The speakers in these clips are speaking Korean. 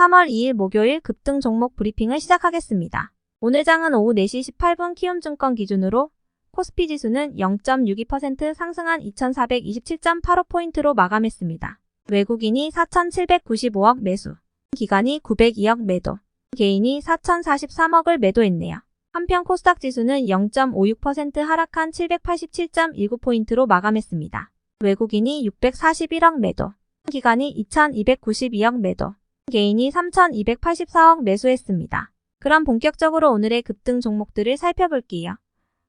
3월 2일 목요일 급등 종목 브리핑을 시작하겠습니다. 오늘 장은 오후 4시 18분 키움증권 기준으로 코스피 지수는 0.62% 상승한 2427.85포인트로 마감했습니다. 외국인이 4,795억 매수, 기관이 902억 매도, 개인이 4,043억을 매도했네요. 한편 코스닥 지수는 0.56% 하락한 787.19포인트로 마감했습니다. 외국인이 641억 매도, 기관이 2,292억 매도, 개인이 3,284억 매수했습니다. 그럼 본격적으로 오늘의 급등 종목들을 살펴볼게요.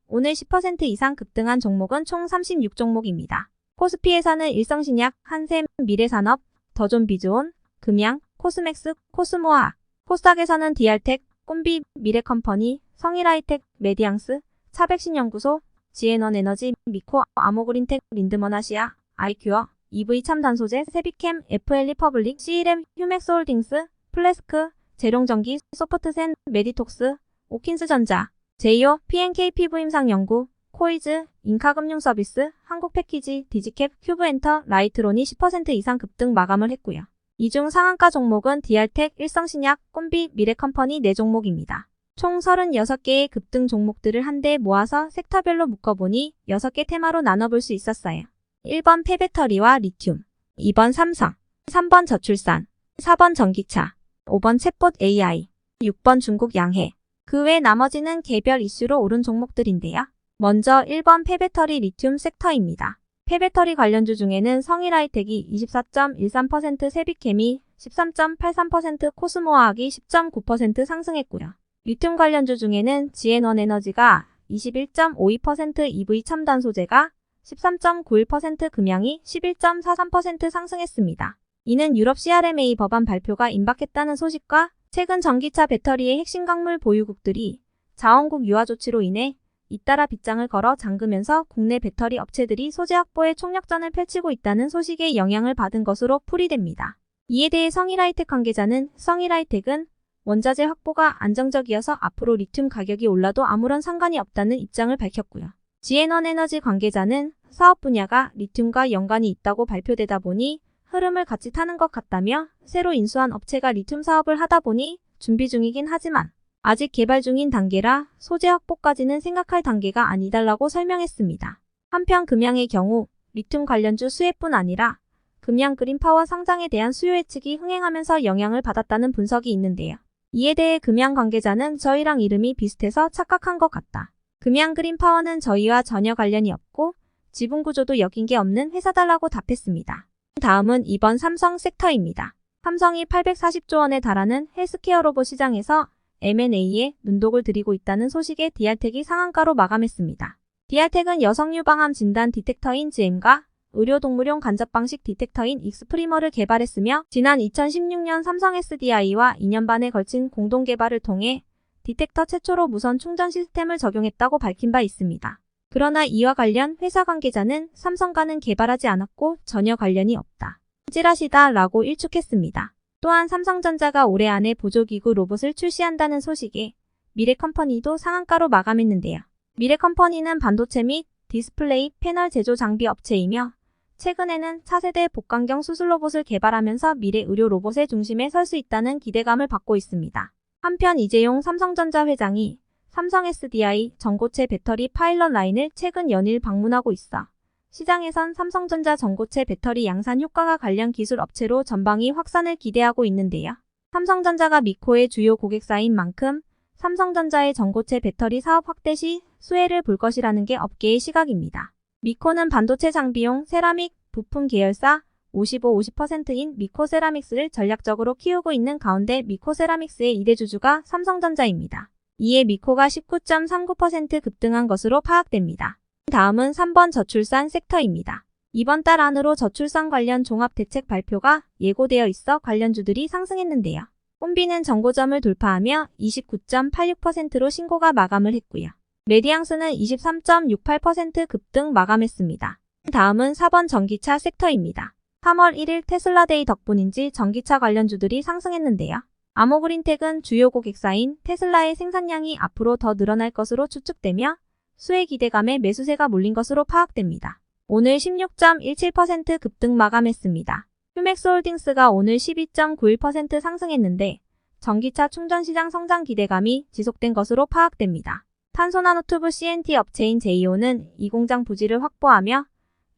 오늘 10% 이상 급등한 종목은 총 36종목입니다. 코스피에서는 일성신약, 한샘, 미래산업, 더존비즈온, 금양, 코스맥스, 코스모아. 코스닥에서는 디알텍, 꼼비, 미래컴퍼니, 성일하이텍, 메디앙스, 차백신연구소, 지앤원에너지, 미코, 아모그린텍, 린드먼아시아, 아이큐어, EV참단소재, 세비캠, FL리퍼블릭, CLM, 휴맥스홀딩스, 플래스크, 재룡전기, 소프트센, 메디톡스, 오킨스전자, 제이오, PNK피부임상연구, 코이즈, 인카금융서비스, 한국패키지, 디지캡, 큐브엔터, 라이트론이 10% 이상 급등 마감을 했고요. 이 중 상한가 종목은 디알텍, 일성신약, 꼼비, 미래컴퍼니 4종목입니다. 총 36개의 급등 종목들을 한데 모아서 섹터별로 묶어보니 6개 테마로 나눠볼 수 있었어요. 1번 폐배터리와 리튬, 2번 삼성, 3번 저출산, 4번 전기차, 5번 챗봇 AI, 6번 중국 양해. 그 외 나머지는 개별 이슈로 오른 종목들인데요. 먼저 1번 폐배터리 리튬 섹터입니다. 폐배터리 관련주 중에는 성일하이텍이 24.13%, 세비캠이 13.83%, 코스모화학이 10.9% 상승했고요. 리튬 관련주 중에는 지앤원에너지가 21.52%, EV참단소재가 13.91%, 금양이 11.43% 상승했습니다. 이는 유럽 CRMA 법안 발표가 임박했다는 소식과 최근 전기차 배터리의 핵심 광물 보유국들이 자원국 유화 조치로 인해 잇따라 빗장을 걸어 잠그면서 국내 배터리 업체들이 소재 확보에 총력전을 펼치고 있다는 소식에 영향을 받은 것으로 풀이됩니다. 이에 대해 성일하이텍 관계자는 성일하이텍은 원자재 확보가 안정적이어서 앞으로 리튬 가격이 올라도 아무런 상관이 없다는 입장을 밝혔고요. 지앤원에너지 관계자는 사업 분야가 리튬과 연관이 있다고 발표되다 보니 흐름을 같이 타는 것 같다며 새로 인수한 업체가 리튬 사업을 하다 보니 준비 중이긴 하지만 아직 개발 중인 단계라 소재 확보까지는 생각할 단계가 아니다라고 설명했습니다. 한편 금양의 경우 리튬 관련주 수혜뿐 아니라 금양 그린파워 상장에 대한 수요 예측이 흥행하면서 영향을 받았다는 분석이 있는데요. 이에 대해 금양 관계자는 저희랑 이름이 비슷해서 착각한 것 같다. 금양 그린파워는 저희와 전혀 관련이 없고 지분구조도 엮인 게 없는 회사다라고 답했습니다. 다음은 2번 삼성 섹터입니다. 삼성이 840조 원에 달하는 헬스케어 로봇 시장에서 M&A에 눈독을 들이고 있다는 소식에 디알텍이 상한가로 마감했습니다. 디알텍은 여성 유방암 진단 디텍터인 GM과 의료동물용 간접 방식 디텍터인 익스프리머를 개발했으며 지난 2016년 삼성 SDI와 2년 반에 걸친 공동 개발을 통해 디텍터 최초로 무선 충전 시스템을 적용했다고 밝힌 바 있습니다. 그러나 이와 관련 회사 관계자는 삼성과는 개발하지 않았고 전혀 관련이 없다. 찌라시다 라고 일축했습니다. 또한 삼성전자가 올해 안에 보조기구 로봇을 출시한다는 소식에 미래컴퍼니도 상한가로 마감했는데요. 미래컴퍼니는 반도체 및 디스플레이 패널 제조 장비 업체이며 최근에는 차세대 복강경 수술 로봇을 개발하면서 미래 의료 로봇의 중심에 설 수 있다는 기대감을 받고 있습니다. 한편 이재용 삼성전자 회장이 삼성 SDI 전고체 배터리 파일럿 라인을 최근 연일 방문하고 있어 시장에선 삼성전자 전고체 배터리 양산 효과가 관련 기술 업체로 전방위 확산을 기대하고 있는데요. 삼성전자가 미코의 주요 고객사인 만큼 삼성전자의 전고체 배터리 사업 확대 시 수혜를 볼 것이라는 게 업계의 시각입니다. 미코는 반도체 장비용 세라믹 부품 계열사 55-50%인 미코세라믹스를 전략적으로 키우고 있는 가운데 미코세라믹스의 2대 주주가 삼성전자입니다. 이에 미코가 19.39% 급등한 것으로 파악됩니다. 다음은 3번 저출산 섹터입니다. 이번 달 안으로 저출산 관련 종합대책 발표가 예고되어 있어 관련주들이 상승했는데요. 꼼비는 정고점을 돌파하며 29.86%로 신고가 마감을 했고요. 메디앙스는 23.68% 급등 마감했습니다. 다음은 4번 전기차 섹터입니다. 3월 1일 테슬라데이 덕분인지 전기차 관련주들이 상승했는데요. 아모그린텍은 주요 고객사인 테슬라의 생산량이 앞으로 더 늘어날 것으로 추측되며 수혜 기대감에 매수세가 몰린 것으로 파악됩니다. 오늘 16.17% 급등 마감했습니다. 휴맥스홀딩스가 오늘 12.91% 상승했는데 전기차 충전시장 성장 기대감이 지속된 것으로 파악됩니다. 탄소나노튜브 CNT 업체인 제이오는 이 공장 부지를 확보하며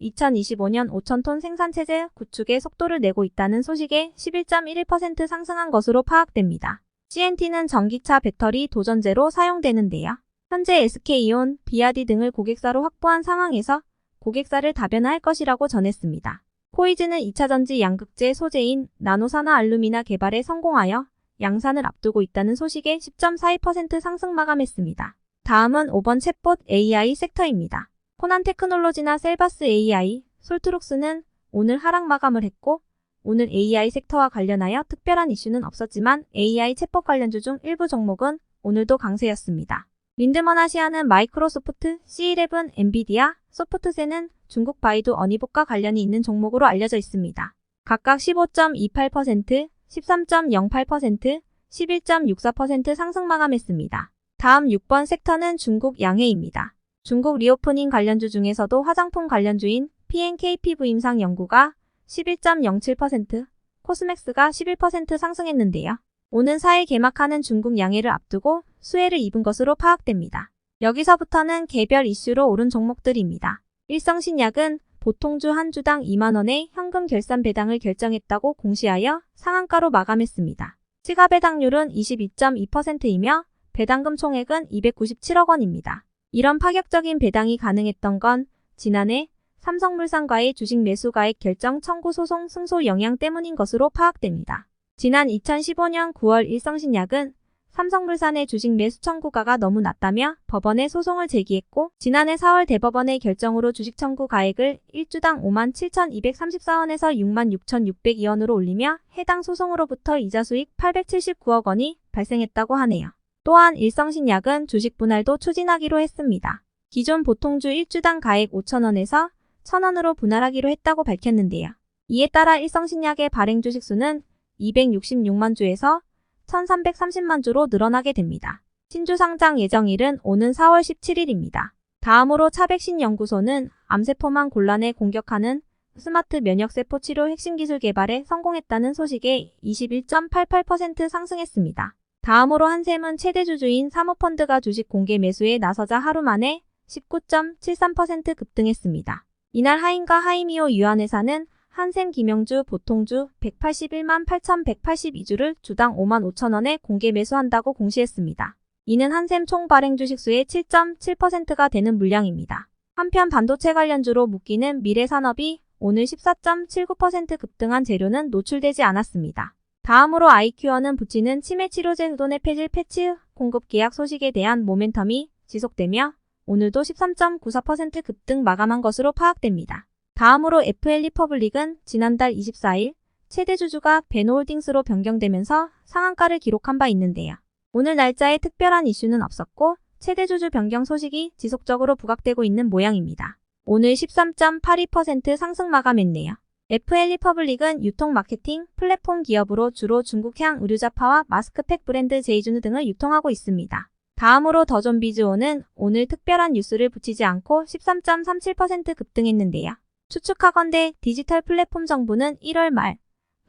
2025년 5,000톤 생산체제 구축에 속도를 내고 있다는 소식에 11.11% 상승한 것으로 파악됩니다. CNT는 전기차 배터리 도전제로 사용되는데요. 현재 SK이온, 비아디 등을 고객사로 확보한 상황에서 고객사를 다변화할 것이라고 전했습니다. 코이즈는 2차전지 양극재 소재인 나노산화 알루미나 개발에 성공하여 양산을 앞두고 있다는 소식에 10.42% 상승 마감했습니다. 다음은 5번 챗봇 AI 섹터입니다. 코난테크놀로지나 셀바스 AI, 솔트룩스는 오늘 하락 마감을 했고 오늘 AI 섹터와 관련하여 특별한 이슈는 없었지만 AI 챗봇 관련주 중 일부 종목은 오늘도 강세였습니다. 린드먼 아시아는 마이크로소프트, C11, 엔비디아, 소프트세는 중국 바이두 어니복과 관련이 있는 종목으로 알려져 있습니다. 각각 15.28%, 13.08%, 11.64% 상승 마감했습니다. 다음 6번 섹터는 중국 양해입니다. 중국 리오프닝 관련주 중에서도 화장품 관련주인 PNKP 부임상 연구가 11.07%, 코스맥스가 11% 상승했는데요. 오는 4일 개막하는 중국 양해를 앞두고 수혜를 입은 것으로 파악됩니다. 여기서부터는 개별 이슈로 오른 종목들입니다. 일성신약은 보통주 한 주당 2만원의 현금 결산 배당을 결정했다고 공시하여 상한가로 마감했습니다. 시가 배당률은 22.2%이며 배당금 총액은 297억 원입니다. 이런 파격적인 배당이 가능했던 건 지난해 삼성물산과의 주식 매수 가액 결정 청구 소송 승소 영향 때문인 것으로 파악됩니다. 지난 2015년 9월 일성신약은 삼성물산의 주식 매수 청구가가 너무 낮다며 법원에 소송을 제기했고 지난해 4월 대법원의 결정으로 주식 청구 가액을 1주당 57,234원에서 66,602원으로 올리며 해당 소송으로부터 이자 수익 879억 원이 발생했다고 하네요. 또한 일성신약은 주식 분할도 추진하기로 했습니다. 기존 보통주 1주당 가액 5,000원에서 1,000원으로 분할하기로 했다고 밝혔는데요. 이에 따라 일성신약의 발행 주식 수는 266만 주에서 1,330만 주로 늘어나게 됩니다. 신주 상장 예정일은 오는 4월 17일입니다. 다음으로 차백신연구소는 암세포만 곤란에 공격하는 스마트 면역세포 치료 핵심 기술 개발에 성공했다는 소식에 21.88% 상승했습니다. 다음으로 한샘은 최대 주주인 사모펀드가 주식 공개 매수에 나서자 하루 만에 19.73% 급등했습니다. 이날 하인과 하이미오 유한회사는 한샘 김영주 보통주 181만 8,182주를 주당 5만 5천원에 공개 매수한다고 공시했습니다. 이는 한샘 총 발행 주식수의 7.7%가 되는 물량입니다. 한편 반도체 관련주로 묶이는 미래산업이 오늘 14.79% 급등한 재료는 노출되지 않았습니다. 다음으로 아이큐어는 붙이는 치매 치료제 후돈의 폐질 패치 공급 계약 소식에 대한 모멘텀이 지속되며 오늘도 13.94% 급등 마감한 것으로 파악됩니다. 다음으로 FL 리퍼블릭은 지난달 24일 최대 주주가 베노홀딩스로 변경되면서 상한가를 기록한 바 있는데요. 오늘 날짜에 특별한 이슈는 없었고 최대 주주 변경 소식이 지속적으로 부각되고 있는 모양입니다. 오늘 13.82% 상승 마감했네요. FL 리퍼블릭은 유통 마케팅 플랫폼 기업으로 주로 중국향 의류자파와 마스크팩 브랜드 제이준우 등을 유통하고 있습니다. 다음으로 더존비즈오는 오늘 특별한 뉴스를 붙이지 않고 13.37% 급등했는데요. 추측하건대 디지털 플랫폼 정부는 1월 말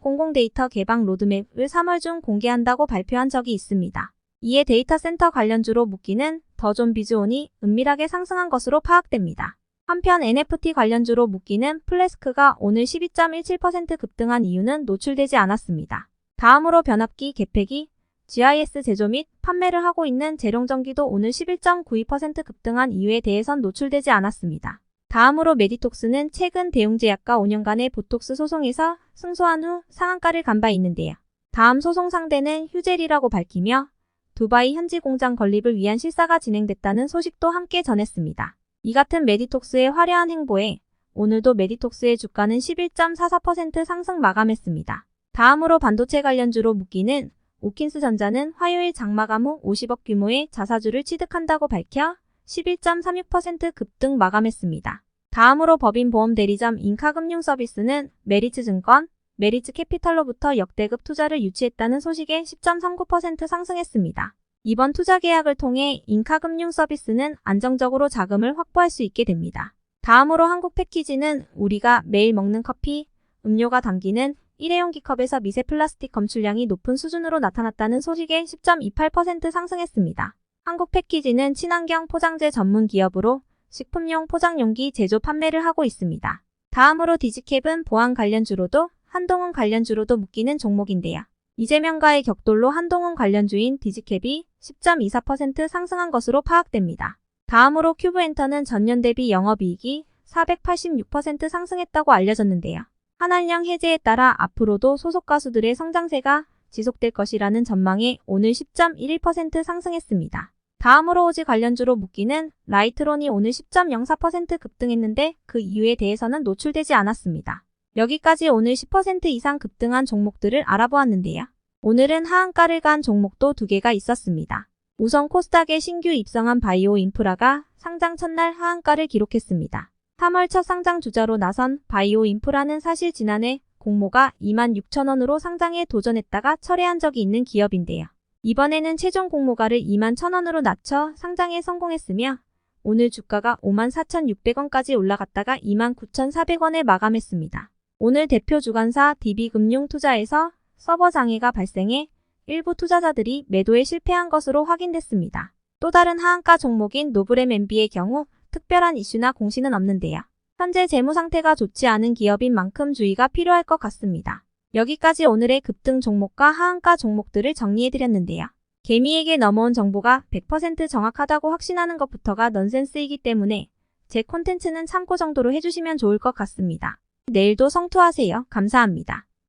공공데이터 개방 로드맵을 3월 중 공개한다고 발표한 적이 있습니다. 이에 데이터 센터 관련주로 묶이는 더존비즈온이 은밀하게 상승한 것으로 파악됩니다. 한편 NFT 관련주로 묶이는 플래스크가 오늘 12.17% 급등한 이유는 노출되지 않았습니다. 다음으로 변압기, 개폐기, GIS 제조 및 판매를 하고 있는 재룡전기도 오늘 11.92% 급등한 이유에 대해선 노출되지 않았습니다. 다음으로 메디톡스는 최근 대웅제약과 5년간의 보톡스 소송에서 승소한 후 상한가를 간 바 있는데요. 다음 소송 상대는 휴젤이라고 밝히며 두바이 현지 공장 건립을 위한 실사가 진행됐다는 소식도 함께 전했습니다. 이 같은 메디톡스의 화려한 행보에 오늘도 메디톡스의 주가는 11.44% 상승 마감했습니다. 다음으로 반도체 관련주로 묶이는 오킨스전자는 화요일 장마감 후 50억 규모의 자사주를 취득한다고 밝혀 11.36% 급등 마감했습니다. 다음으로 법인보험 대리점 인카금융서비스는 메리츠증권, 메리츠캐피털로부터 역대급 투자를 유치했다는 소식에 10.39% 상승했습니다. 이번 투자 계약을 통해 인카금융서비스는 안정적으로 자금을 확보할 수 있게 됩니다. 다음으로 한국패키지는 우리가 매일 먹는 커피, 음료가 담기는 일회용기 컵에서 미세 플라스틱 검출량이 높은 수준으로 나타났다는 소식에 10.28% 상승했습니다. 한국 패키지는 친환경 포장재 전문 기업으로 식품용 포장용기 제조 판매를 하고 있습니다. 다음으로 디지캡은 보안 관련주로도 한동훈 관련주로도 묶이는 종목인데요. 이재명과의 격돌로 한동훈 관련주인 디지캡이 10.24% 상승한 것으로 파악됩니다. 다음으로 큐브엔터는 전년 대비 영업이익이 486% 상승했다고 알려졌는데요. 한한령 해제에 따라 앞으로도 소속 가수들의 성장세가 지속될 것이라는 전망에 오늘 10.11% 상승했습니다. 다음으로 오지 관련주로 묶이는 라이트론이 오늘 10.04% 급등했는데 그 이유에 대해서는 노출되지 않았습니다. 여기까지 오늘 10% 이상 급등한 종목들을 알아보았는데요. 오늘은 하한가를 간 종목도 2개가 있었습니다. 우선 코스닥에 신규 입성한 바이오 인프라가 상장 첫날 하한가를 기록했습니다. 3월 첫 상장 주자로 나선 바이오 인프라는 사실 지난해 공모가 26,000원으로 상장에 도전했다가 철회한 적이 있는 기업인데요. 이번에는 최종 공모가를 21,000원으로 낮춰 상장에 성공했으며 오늘 주가가 54,600원까지 올라갔다가 29,400원에 마감했습니다. 오늘 대표 주관사 DB금융투자에서 서버 장애가 발생해 일부 투자자들이 매도에 실패한 것으로 확인됐습니다. 또 다른 하한가 종목인 노브렘 MB의 경우 특별한 이슈나 공시는 없는데요. 현재 재무 상태가 좋지 않은 기업인 만큼 주의가 필요할 것 같습니다. 여기까지 오늘의 급등 종목과 하한가 종목들을 정리해드렸는데요. 개미에게 넘어온 정보가 100% 정확하다고 확신하는 것부터가 넌센스이기 때문에 제 콘텐츠는 참고 정도로 해주시면 좋을 것 같습니다. 내일도 성투하세요. 감사합니다.